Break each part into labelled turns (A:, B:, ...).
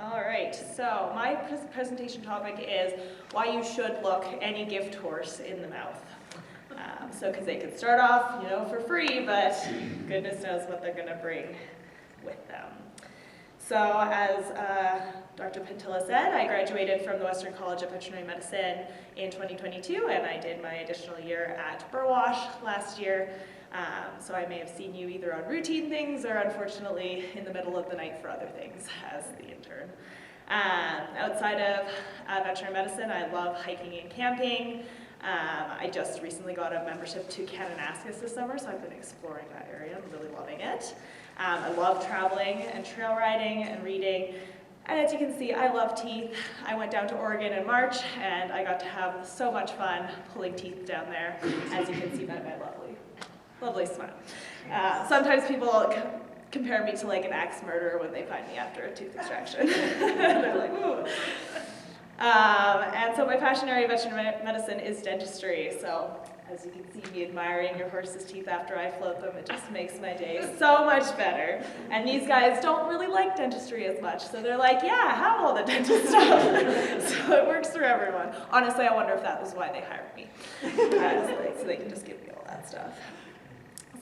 A: All right, so my presentation topic is why you should look any gift horse in the mouth. Because they could start off, for free, but goodness knows what they're going to bring with them. So as Dr. Pentilla said, I graduated from the Western College of Veterinary Medicine in 2022, and I did my additional year at Burwash last year. So I may have seen you either on routine things or unfortunately in the middle of the night for other things as the intern. Outside of veterinary medicine, I love hiking and camping. I just recently got a membership to Kananaskis this summer, so I've been exploring that area. I'm really loving it. I love traveling and trail riding and reading. And as you can see, I love teeth. I went down to Oregon in March, and I got to have so much fun pulling teeth down there, as you can see by my lovely smile. Sometimes people compare me to like an axe murderer when they find me after a tooth extraction. They're like, ooh. And so my passion area of veterinary medicine is dentistry. So as you can see me admiring your horse's teeth after I float them, it just makes my day so much better. And these guys don't really like dentistry as much, so they're like, yeah, have all the dental stuff. So it works for everyone. Honestly, I wonder if that was why they hired me. So they can just give me all that stuff.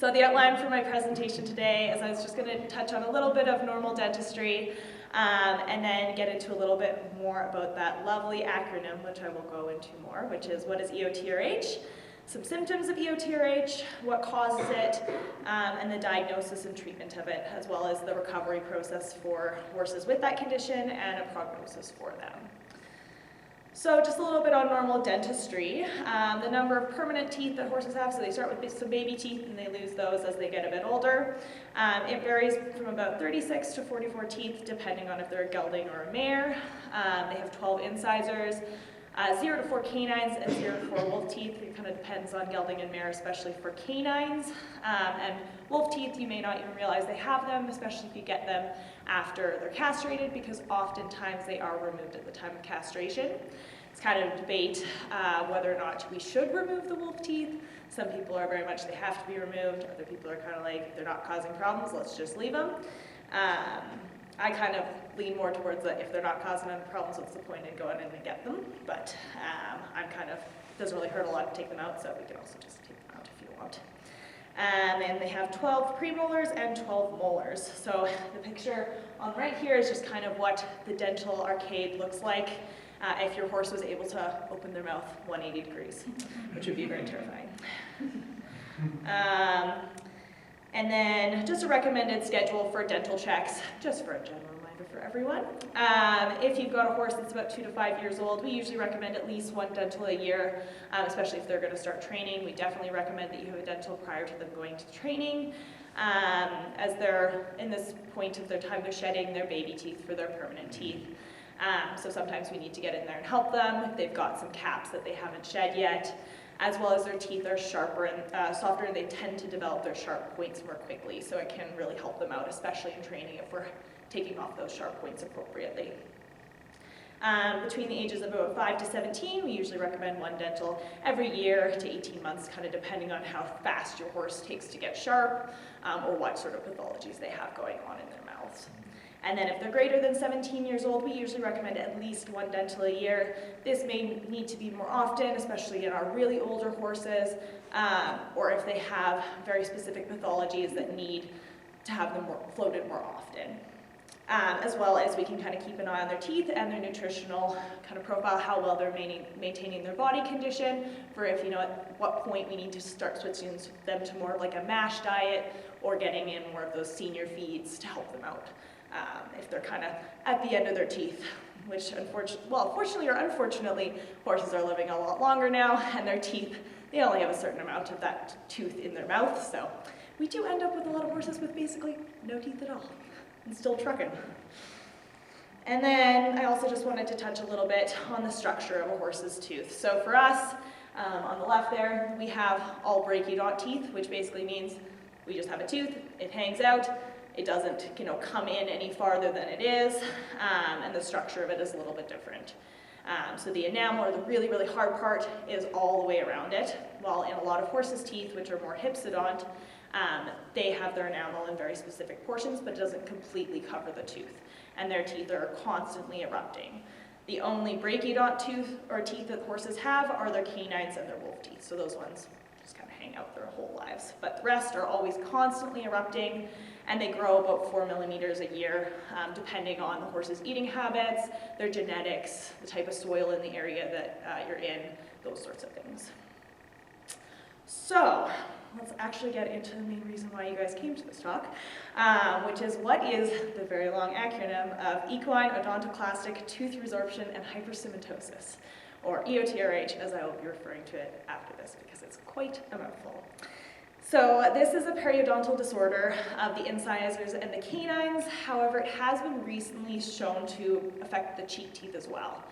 A: So the outline for my presentation today is I was just going to touch on a little bit of normal dentistry and then get into a little bit more about that lovely acronym, which I will go into more, which is what is EOTRH, some symptoms of EOTRH, what causes it, and the diagnosis and treatment of it, as well as the recovery process for horses with that condition and a prognosis for them. So just a little bit on normal dentistry. The number of permanent teeth that horses have, so they start with some baby teeth and they lose those as they get a bit older. It varies from about 36 to 44 teeth depending on if they're a gelding or a mare. They have 12 incisors, 0 to 4 canines, and 0 to 4 wolf teeth. It kind of depends on gelding and mare, especially for canines. And wolf teeth, you may not even realize they have them, especially if you get them after they're castrated, because oftentimes they are removed at the time of castration. It's kind of a debate whether or not we should remove the wolf teeth. Some people are very much, they have to be removed. Other people are kind of like, they're not causing problems, let's just leave them. I kind of lean more towards that if they're not causing any problems, what's the point in going in and get them? But I'm kind of, doesn't really hurt a lot to take them out, so we can also just take them out if you want. And they have 12 premolars and 12 molars. So the picture on the right here is just kind of what the dental arcade looks like if your horse was able to open their mouth 180 degrees, which would be very terrifying. And then just a recommended schedule for dental checks, just for a general reminder for everyone. If you've got a horse that's about 2 to 5 years old, we usually recommend at least one dental a year, especially if they're going to start training. We definitely recommend that you have a dental prior to them going to training, as they're in this point of their time of shedding their baby teeth for their permanent teeth. So sometimes we need to get in there and help them if they've got some caps that they haven't shed yet, as well as their teeth are sharper and softer, and they tend to develop their sharp points more quickly, so it can really help them out, especially in training if we're taking off those sharp points appropriately. Between the ages of about 5 to 17, we usually recommend one dental every year to 18 months, kind of depending on how fast your horse takes to get sharp or what sort of pathologies they have going on in their mouths. And then if they're greater than 17 years old, we usually recommend at least one dental a year. This may need to be more often, especially in our really older horses, or if they have very specific pathologies that need to have them floated more often. As well as we can kind of keep an eye on their teeth and their nutritional kind of profile, how well they're maintaining their body condition, for if, at what point we need to start switching them to more of like a MASH diet or getting in more of those senior feeds to help them out. If they're kind of at the end of their teeth, which fortunately or unfortunately, horses are living a lot longer now, and their teeth, they only have a certain amount of that tooth in their mouth, so we do end up with a lot of horses with basically no teeth at all, and still trucking. And then I also just wanted to touch a little bit on the structure of a horse's tooth. So for us, on the left there, we have all brachydont teeth, which basically means we just have a tooth, it hangs out, it doesn't, come in any farther than it is, and the structure of it is a little bit different. So the enamel, or the really, really hard part, is all the way around it, while in a lot of horses' teeth, which are more hypsodont, they have their enamel in very specific portions, but it doesn't completely cover the tooth. and their teeth are constantly erupting. The only brachydont tooth or teeth that horses have are their canines and their wolf teeth, so those ones just kind of hang out their whole lives. But the rest are always constantly erupting, and they grow about 4 millimeters a year, depending on the horse's eating habits, their genetics, the type of soil in the area that you're in, those sorts of things. So, let's actually get into the main reason why you guys came to this talk, which is what is the very long acronym of equine odontoclastic tooth resorption and hypersymatosis, or EOTRH, as I will be referring to it after this because it's quite a mouthful. So this is a periodontal disorder of the incisors and the canines. However, it has been recently shown to affect the cheek teeth as well.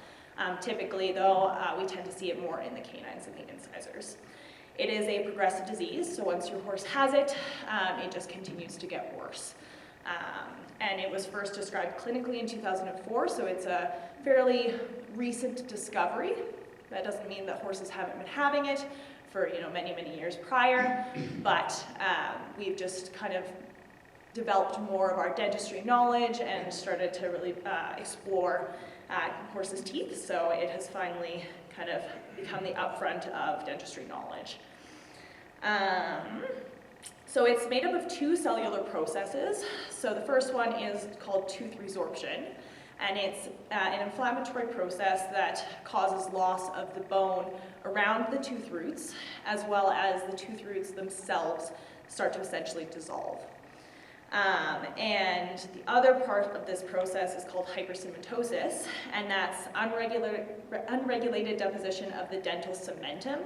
A: Typically, though, we tend to see it more in the canines and the incisors. It is a progressive disease, so once your horse has it, it just continues to get worse. And it was first described clinically in 2004, so it's a fairly recent discovery. That doesn't mean that horses haven't been having it for many, many years prior, but we've just kind of developed more of our dentistry knowledge and started to really explore horses' teeth, so it has finally kind of become the upfront of dentistry knowledge. So it's made up of two cellular processes. So the first one is called tooth resorption, and it's an inflammatory process that causes loss of the bone around the tooth roots, as well as the tooth roots themselves start to essentially dissolve. And the other part of this process is called hypersymatosis, and that's unregulated deposition of the dental cementum.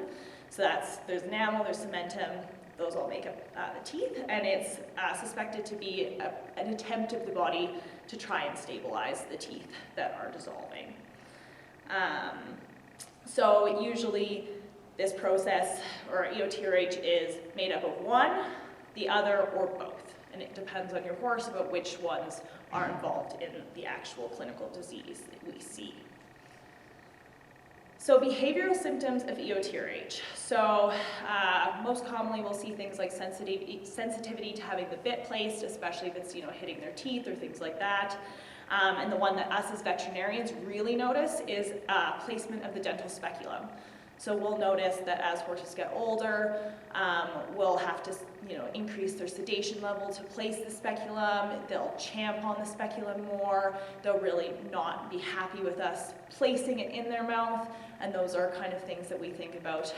A: So there's enamel, there's cementum, those all make up the teeth, and it's suspected to be an attempt of the body to try and stabilize the teeth that are dissolving. So usually this process, or EOTRH, is made up of one, the other, or both. And it depends on your horse about which ones are involved in the actual clinical disease that we see. So behavioral symptoms of EOTRH. So most commonly we'll see things like sensitivity to having the bit placed, especially if it's hitting their teeth or things like that. And the one that us as veterinarians really notice is placement of the dental speculum. So we'll notice that as horses get older, we'll have to increase their sedation level to place the speculum. They'll champ on the speculum more. They'll really not be happy with us placing it in their mouth. And those are kind of things that we think about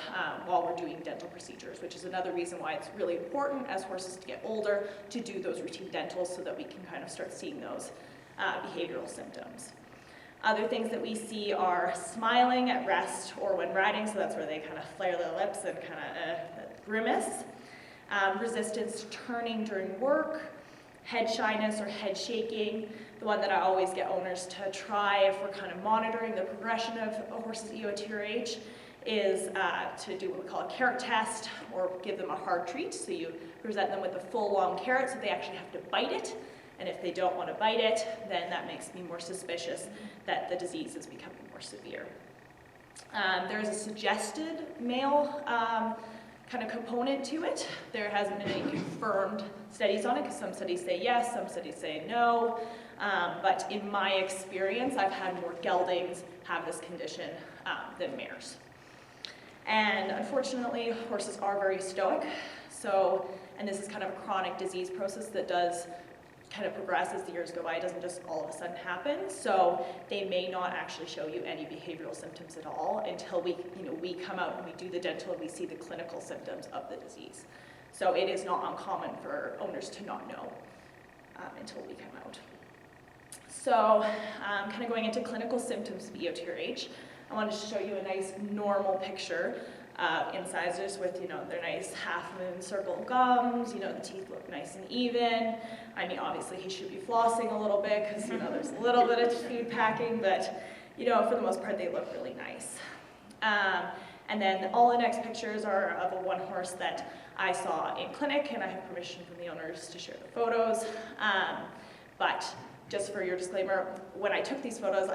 A: while we're doing dental procedures, which is another reason why it's really important as horses get older to do those routine dentals so that we can kind of start seeing those behavioral symptoms. Other things that we see are smiling at rest or when riding, so that's where they kind of flare their lips and kind of grimace. Resistance to turning during work, head shyness or head shaking. The one that I always get owners to try if we're kind of monitoring the progression of a horse's EOTRH is to do what we call a carrot test or give them a hard treat. So you present them with a full long carrot so they actually have to bite it. And if they don't want to bite it, then that makes me more suspicious that the disease is becoming more severe. There is a suggested male kind of component to it. There hasn't been any confirmed studies on it because some studies say yes, some studies say no. But in my experience, I've had more geldings have this condition than mares. And unfortunately, horses are very stoic. So, and this is kind of a chronic disease process that does kind of progress as the years go by. It doesn't just all of a sudden happen. So they may not actually show you any behavioral symptoms at all until we come out and we do the dental and we see the clinical symptoms of the disease. So it is not uncommon for owners to not know until we come out. So kind of going into clinical symptoms of EOTRH, I wanted to show you a nice normal picture of incisors with, their nice half-moon circle gums, the teeth look nice and even. I mean, obviously he should be flossing a little bit because, there's a little bit of food packing, but, for the most part they look really nice. And then all the next pictures are of a one horse that I saw in clinic, and I have permission from the owners to share the photos. But just for your disclaimer, when I took these photos,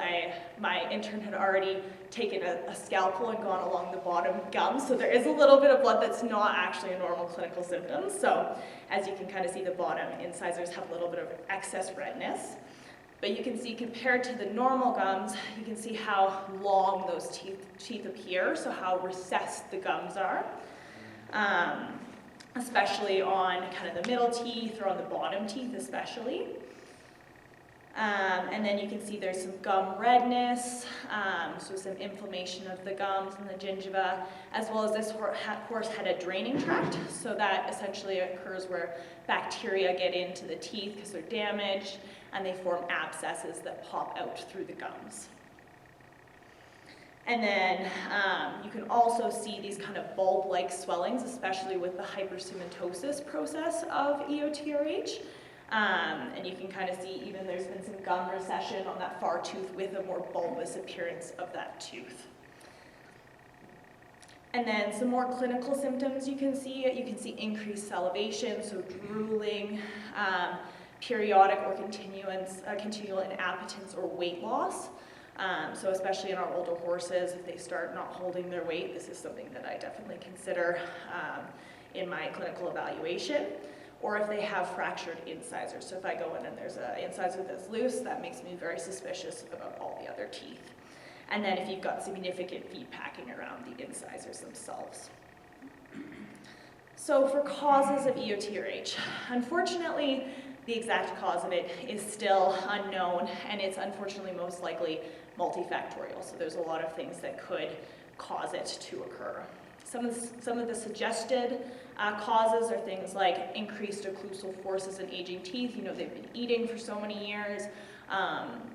A: my intern had already taken a scalpel and gone along the bottom gum, so there is a little bit of blood that's not actually a normal clinical symptom. So as you can kind of see, the bottom incisors have a little bit of excess redness. But you can see compared to the normal gums, you can see how long those teeth appear, so how recessed the gums are, especially on kind of the middle teeth or on the bottom teeth especially. And then you can see there's some gum redness, so some inflammation of the gums and the gingiva, as well as this horse had a draining tract, so that essentially occurs where bacteria get into the teeth because they're damaged, and they form abscesses that pop out through the gums. And then you can also see these kind of bulb-like swellings, especially with the hypersumatosis process of EOTRH. And you can kind of see even there's been some gum recession on that far tooth with a more bulbous appearance of that tooth. And then some more clinical symptoms you can see. You can see increased salivation, so drooling, periodic or continual inappetence or weight loss. So especially in our older horses, if they start not holding their weight, this is something that I definitely consider in my clinical evaluation. Or if they have fractured incisors. So if I go in and there's an incisor that's loose, that makes me very suspicious about all the other teeth. And then if you've got significant feed packing around the incisors themselves. So for causes of EOTRH, unfortunately, the exact cause of it is still unknown, and it's unfortunately most likely multifactorial. So there's a lot of things that could cause it to occur. Some of the suggested causes are things like increased occlusal forces in aging teeth. You know, they've been eating for so many years.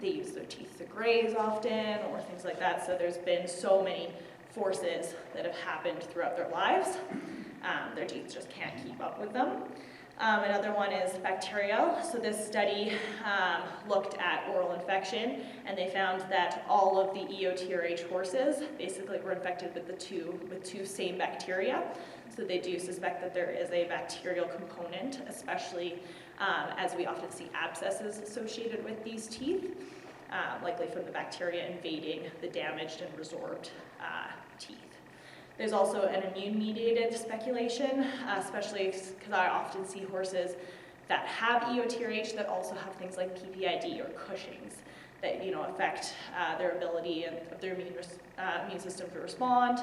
A: They use their teeth to graze often or things like that. So there's been so many forces that have happened throughout their lives. Their teeth just can't keep up with them. Another one is bacterial. So this study looked at oral infection, and they found that all of the EOTRH horses basically were infected with two same bacteria. So they do suspect that there is a bacterial component, especially as we often see abscesses associated with these teeth, likely from the bacteria invading the damaged and resorbed teeth. There's also an immune-mediated speculation, especially because I often see horses that have EOTRH that also have things like PPID or Cushing's that affect their ability of their immune system to respond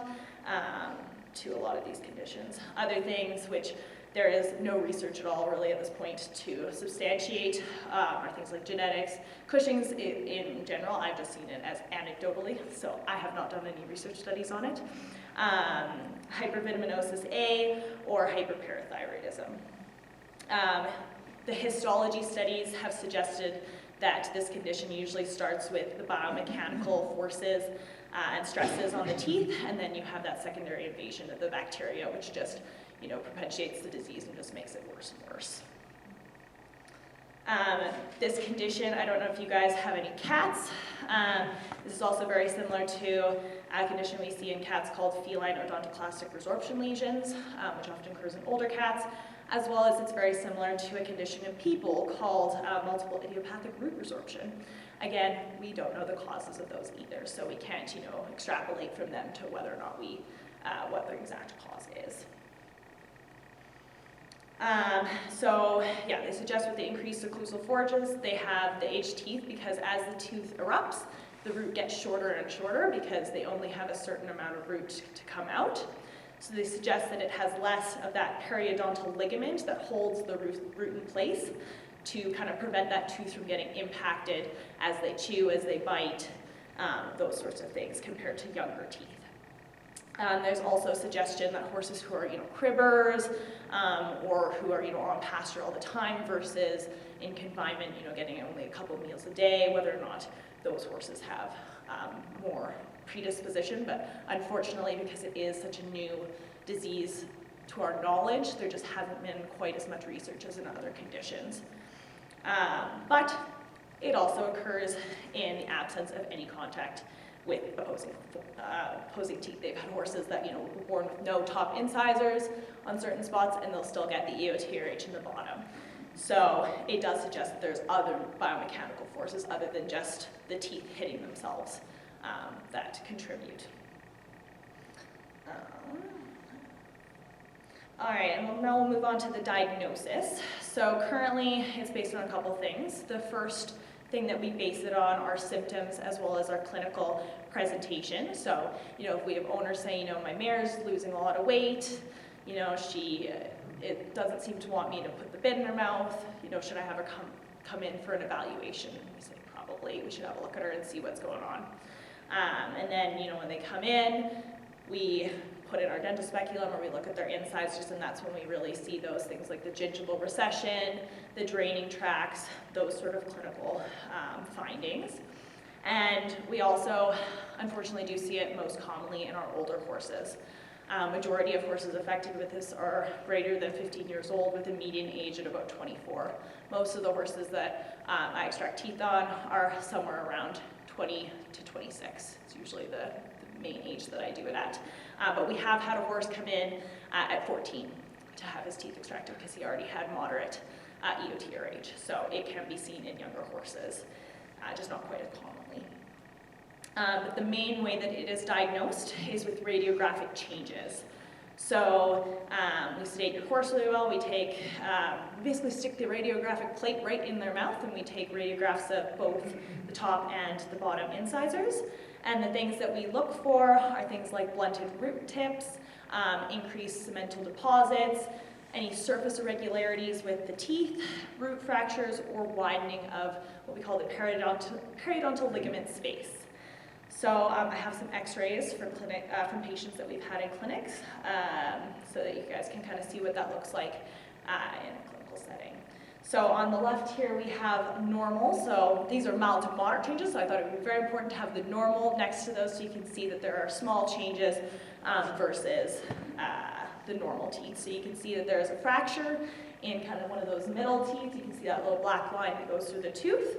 A: to a lot of these conditions. Other things which there is no research at all really at this point to substantiate are things like genetics. Cushing's in general, I've just seen it as anecdotally, so I have not done any research studies on it. Hypervitaminosis A or hyperparathyroidism. The histology studies have suggested that this condition usually starts with the biomechanical forces and stresses on the teeth, and then you have that secondary invasion of the bacteria, which just perpetuates the disease and just makes it worse and worse. This condition, I don't know if you guys have any cats. This is also very similar to a condition we see in cats called feline odontoclastic resorption lesions, which often occurs in older cats, as well as it's very similar to a condition in people called multiple idiopathic root resorption. Again, we don't know the causes of those either, so we can't extrapolate from them to whether or not what the exact cause is. They suggest with the increased occlusal forces, they have the aged teeth because as the tooth erupts, the root gets shorter and shorter because they only have a certain amount of root to come out. So they suggest that it has less of that periodontal ligament that holds the root in place to kind of prevent that tooth from getting impacted as they chew, as they bite, those sorts of things compared to younger teeth. There's also a suggestion that horses who are, cribbers or who are, on pasture all the time versus in confinement, getting only a couple meals a day, whether or not those horses have more predisposition. But unfortunately, because it is such a new disease to our knowledge, there just hasn't been quite as much research as in other conditions. But it also occurs in the absence of any contact with opposing teeth. They've had horses that were born with no top incisors on certain spots, and they'll still get the EOTRH in the bottom. So it does suggest that there's other biomechanical forces other than just the teeth hitting themselves that contribute. All right, and now we'll move on to the diagnosis. So currently, it's based on a couple things. The first thing that we base it on are symptoms as well as our clinical presentation. So, if we have owners saying, my mare's losing a lot of weight, it doesn't seem to want me to put the bit in her mouth, should I have her come in for an evaluation? We say probably, we should have a look at her and see what's going on. And then, when they come in, we put in our dental speculum or we look at their incisors, and that's when we really see those things like the gingival recession, the draining tracts, those sort of clinical findings. And we also, unfortunately, do see it most commonly in our older horses. Majority of horses affected with this are greater than 15 years old with a median age at about 24. Most of the horses that I extract teeth on are somewhere around 20 to 26. It's usually the main age that I do it at. But we have had a horse come in at 14 to have his teeth extracted because he already had moderate EOTRH. So it can be seen in younger horses, just not quite as commonly. But the main way that it is diagnosed is with radiographic changes. So we sedate your horse really well. We basically stick the radiographic plate right in their mouth, and we take radiographs of both the top and the bottom incisors. And the things that we look for are things like blunted root tips, increased cemental deposits, any surface irregularities with the teeth, root fractures, or widening of what we call the periodontal ligament space. So I have some x-rays from patients that we've had in clinics so that you guys can kind of see what that looks like in a clinical setting. So on the left here we have normal, so these are mild to moderate changes, so I thought it would be very important to have the normal next to those so you can see that there are small changes versus the normal teeth. So you can see that there is a fracture in kind of one of those middle teeth. You can see that little black line that goes through the tooth.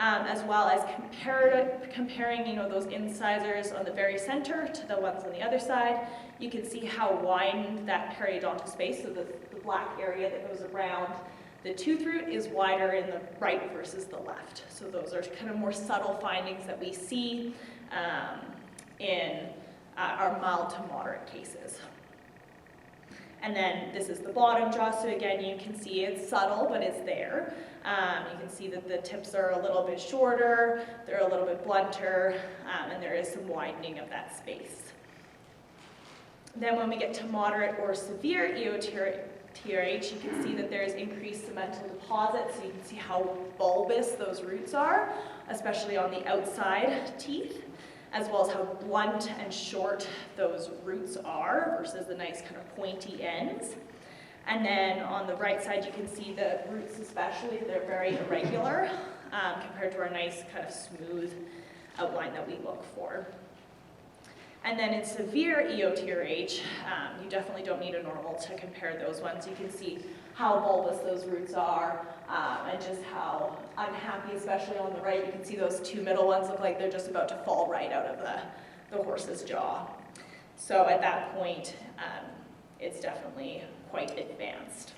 A: As well as comparing those incisors on the very center to the ones on the other side. You can see how widened that periodontal space, so the black area that goes around the tooth root is wider in the right versus the left. So those are kind of more subtle findings that we see in our mild to moderate cases. And then this is the bottom jaw, so again you can see it's subtle, but it's there. You can see that the tips are a little bit shorter, they're a little bit blunter, and there is some widening of that space. Then when we get to moderate or severe EOTRH, you can see that there's increased cemental deposits, so you can see how bulbous those roots are, especially on the outside teeth, as well as how blunt and short those roots are versus the nice kind of pointy ends. And then on the right side, you can see the roots especially, they're very irregular compared to our nice kind of smooth outline that we look for. And then in severe EOTRH, you definitely don't need a normal to compare those ones. You can see how bulbous those roots are and just how unhappy, especially on the right. You can see those two middle ones look like they're just about to fall right out of the horse's jaw. So at that point, it's definitely quite advanced.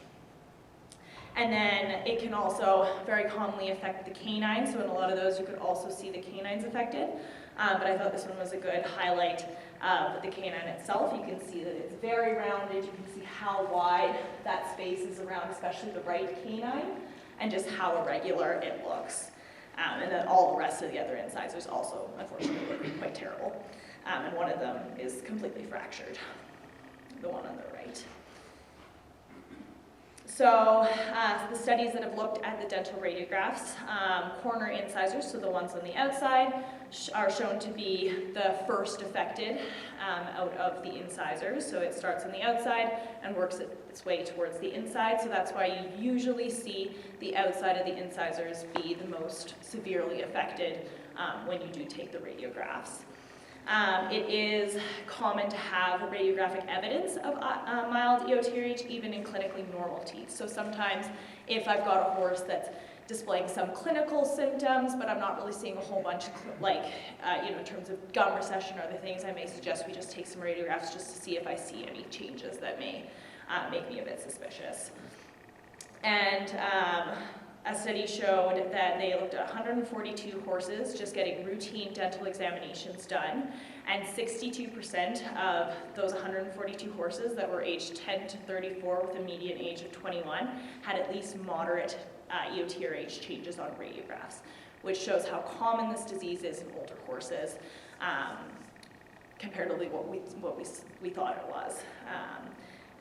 A: And then it can also very commonly affect the canine, so in a lot of those you could also see the canines affected. But I thought this one was a good highlight of the canine itself. You can see that it's very rounded, you can see how wide that space is around, especially the right canine, and just how irregular it looks. And then all the rest of the other incisors also, unfortunately, look quite terrible. And one of them is completely fractured, the one on the right. So the studies that have looked at the dental radiographs, corner incisors, so the ones on the outside, are shown to be the first affected out of the incisors. So it starts on the outside and works its way towards the inside. So that's why you usually see the outside of the incisors be the most severely affected when you do take the radiographs. It is common to have radiographic evidence of mild EOTRH even in clinically normal teeth. So sometimes if I've got a horse that's displaying some clinical symptoms, but I'm not really seeing a whole bunch in terms of gum recession or other things, I may suggest we just take some radiographs just to see if I see any changes that may make me a bit suspicious. And a study showed that they looked at 142 horses just getting routine dental examinations done, and 62% of those 142 horses that were aged 10 to 34 with a median age of 21 had at least moderate EOTRH changes on radiographs, which shows how common this disease is in older horses, comparatively what we thought it was.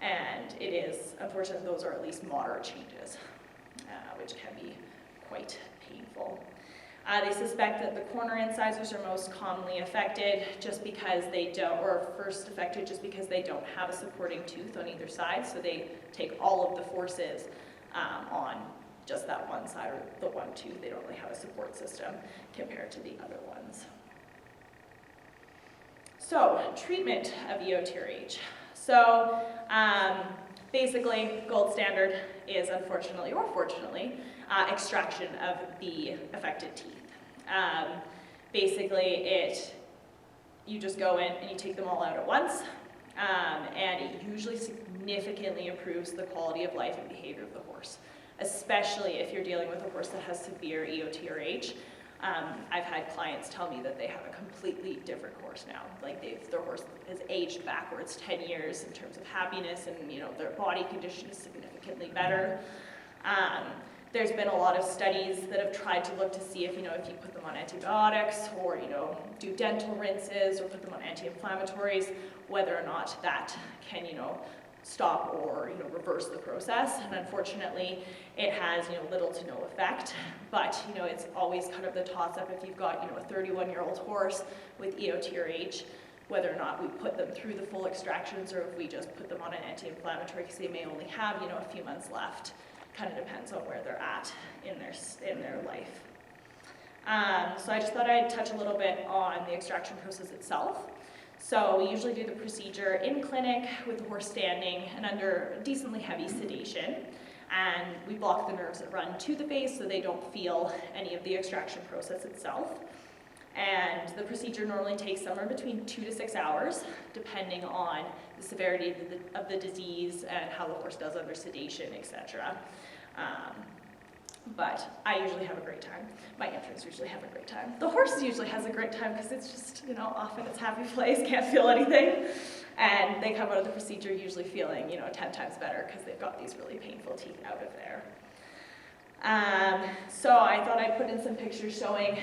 A: And it is, unfortunately, those are at least moderate changes, which can be quite painful. They suspect that the corner incisors are most commonly affected just because they don't, or first affected just because they don't have a supporting tooth on either side, so they take all of the forces on just that one side or the one tooth. They don't really have a support system compared to the other ones. So, treatment of EOTRH. So, basically, gold standard is, unfortunately or fortunately, extraction of the affected teeth. Basically, you just go in and you take them all out at once, and it usually significantly improves the quality of life and behavior of the horse, especially if you're dealing with a horse that has severe EOTRH. I've had clients tell me that they have a completely different horse now. Like their horse has aged backwards 10 years in terms of happiness, and their body condition is significantly better. There's been a lot of studies that have tried to look to see if you put them on antibiotics or do dental rinses or put them on anti-inflammatories, whether or not that can stop or reverse the process. And unfortunately, it has little to no effect. But it's always kind of the toss-up if you've got a 31-year-old horse with EOTRH, whether or not we put them through the full extractions or if we just put them on an anti-inflammatory because they may only have a few months left. Kind of depends on where they're at in their life. So I just thought I'd touch a little bit on the extraction process itself. So we usually do the procedure in clinic with the horse standing and under decently heavy sedation. And we block the nerves that run to the face so they don't feel any of the extraction process itself. And the procedure normally takes somewhere between 2 to 6 hours, depending on the severity of the disease and how the horse does under sedation, etc. But I usually have a great time. My interns usually have a great time. The horse usually has a great time because it's just, off in its happy place, can't feel anything. And they come out of the procedure usually feeling, 10 times better because they've got these really painful teeth out of there. So I thought I'd put in some pictures showing,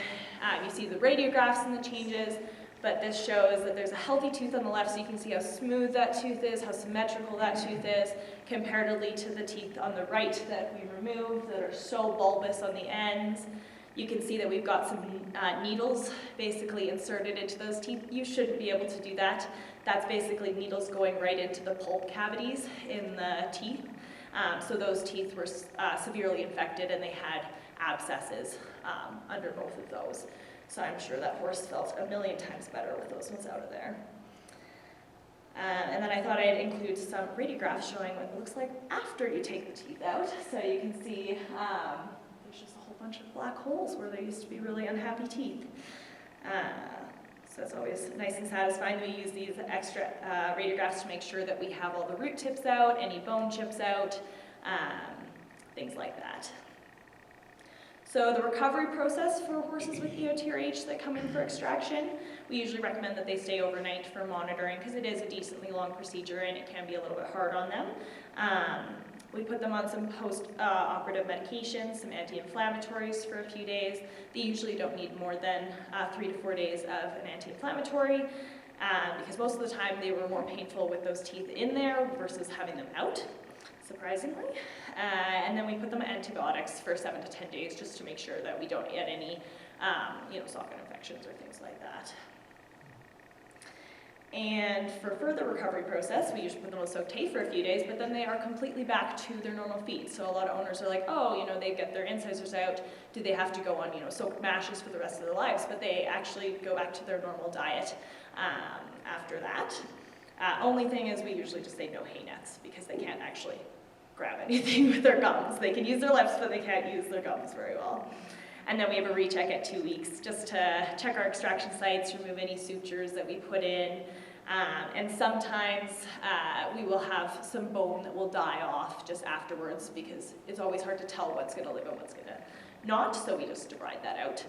A: you see the radiographs and the changes, but this shows that there's a healthy tooth on the left, so you can see how smooth that tooth is, how symmetrical that tooth is, comparatively to the teeth on the right that we removed that are so bulbous on the ends. You can see that we've got some needles basically inserted into those teeth. You shouldn't be able to do that. That's basically needles going right into the pulp cavities in the teeth. So those teeth were severely infected and they had abscesses under both of those. So I'm sure that horse felt a million times better with those ones out of there. And then I thought I'd include some radiographs showing what it looks like after you take the teeth out. So you can see there's just a whole bunch of black holes where there used to be really unhappy teeth. So it's always nice and satisfying. We use these extra radiographs to make sure that we have all the root tips out, any bone chips out, things like that. So the recovery process for horses with EOTRH that come in for extraction, we usually recommend that they stay overnight for monitoring because it is a decently long procedure and it can be a little bit hard on them. We put them on some post-operative medications, some anti-inflammatories for a few days. They usually don't need more than 3 to 4 days of an anti-inflammatory because most of the time they were more painful with those teeth in there versus having them out, surprisingly. And then we put them on antibiotics for 7 to 10 days just to make sure that we don't get any socket infections or things like that. And for further recovery process, we usually put them on soak tape for a few days, but then they are completely back to their normal feet. So a lot of owners are like, they get their incisors out, do they have to go on, soak mashes for the rest of their lives? But they actually go back to their normal diet after that. Only thing is we usually just say no hay nets because they can't actually grab anything with their gums. They can use their lips, but they can't use their gums very well. And then we have a recheck at 2 weeks just to check our extraction sites, remove any sutures that we put in. And sometimes we will have some bone that will die off just afterwards because it's always hard to tell what's going to live and what's going to not, so we just deride that out.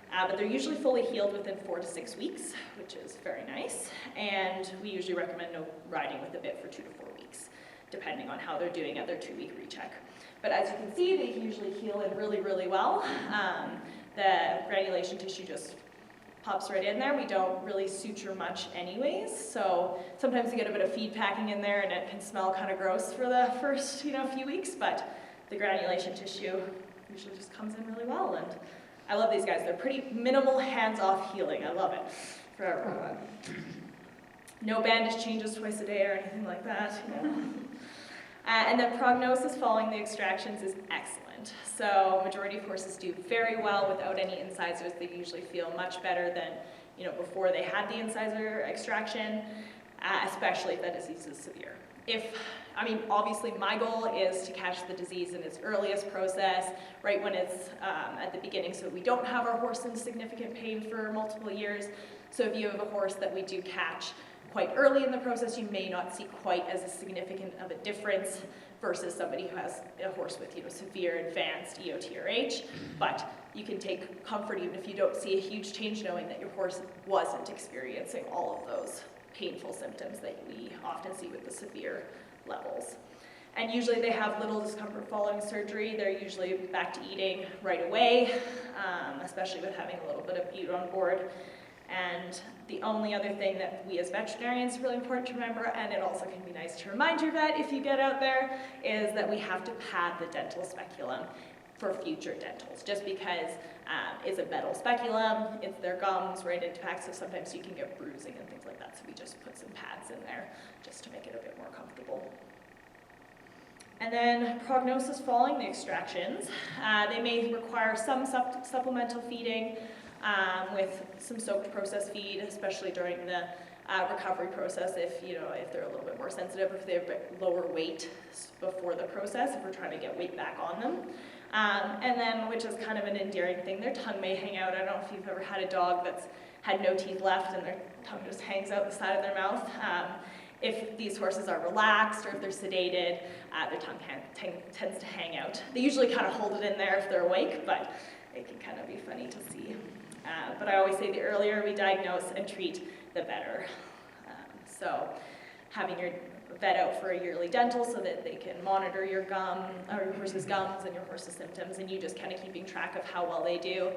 A: But they're usually fully healed within 4 to 6 weeks, which is very nice. And we usually recommend no riding with a bit for 2 to 4 weeks, depending on how they're doing at their 2-week recheck. But as you can see, they usually heal in really, really well. the granulation tissue just pops right in there. We don't really suture much anyways, so sometimes you get a bit of feed packing in there and it can smell kind of gross for the first few weeks, but the granulation tissue usually just comes in really well, and I love these guys. They're pretty minimal hands-off healing. I love it for everyone. No bandage changes twice a day or anything like that. And the prognosis following the extractions is excellent. So majority of horses do very well without any incisors. They usually feel much better than before they had the incisor extraction, especially if that disease is severe. Obviously my goal is to catch the disease in its earliest process, right when it's at the beginning, so we don't have our horse in significant pain for multiple years. So if you have a horse that we do catch quite early in the process, you may not see quite as significant of a difference versus somebody who has a horse with severe advanced EOTRH, but you can take comfort even if you don't see a huge change knowing that your horse wasn't experiencing all of those painful symptoms that we often see with the severe levels. And usually they have little discomfort following surgery. They're usually back to eating right away, especially with having a little bit of bute on board. And the only other thing that we as veterinarians is really important to remember, and it also can be nice to remind your vet if you get out there, is that we have to pad the dental speculum for future dentals. Just because it's a metal speculum, it's their gums right intact, so sometimes you can get bruising and things like that. So we just put some pads in there just to make it a bit more comfortable. And then prognosis following the extractions. They may require some supplemental feeding with some soaked processed feed, especially during the recovery process if they're a little bit more sensitive, if they have a bit lower weight before the process, if we're trying to get weight back on them. And then, which is kind of an endearing thing, their tongue may hang out. I don't know if you've ever had a dog that's had no teeth left and their tongue just hangs out the side of their mouth. If these horses are relaxed or if they're sedated, their tongue tends to hang out. They usually kind of hold it in there if they're awake, but it can kind of be funny to see. But I always say the earlier we diagnose and treat, the better. So having your vet out for a yearly dental so that they can monitor your horse's gums and your horse's symptoms, and you just kind of keeping track of how well they do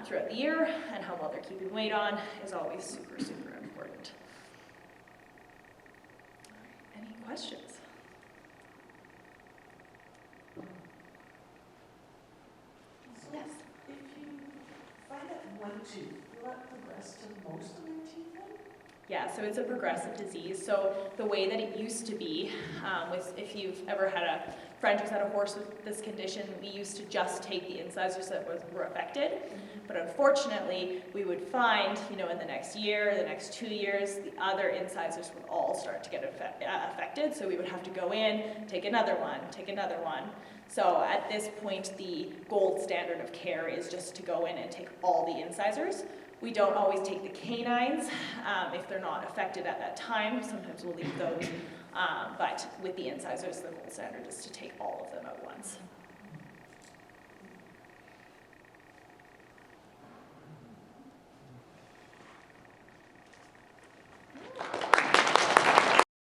A: throughout the year and how well they're keeping weight on is always super, super important. Any questions?
B: Yes. If you find that one tooth, will that progress to most of your teeth then?
A: Yeah, so it's a progressive disease. So the way that it used to be, if you've ever had a friend who's had a horse with this condition, we used to just take the incisors that were affected. But unfortunately, we would find, in the next year, the next 2 years, the other incisors would all start to get affected. So we would have to go in, take another one, take another one. So at this point, the gold standard of care is just to go in and take all the incisors. We don't always take the canines if they're not affected at that time. Sometimes we'll leave those. But with the incisors, the gold standard is to take all of them at once.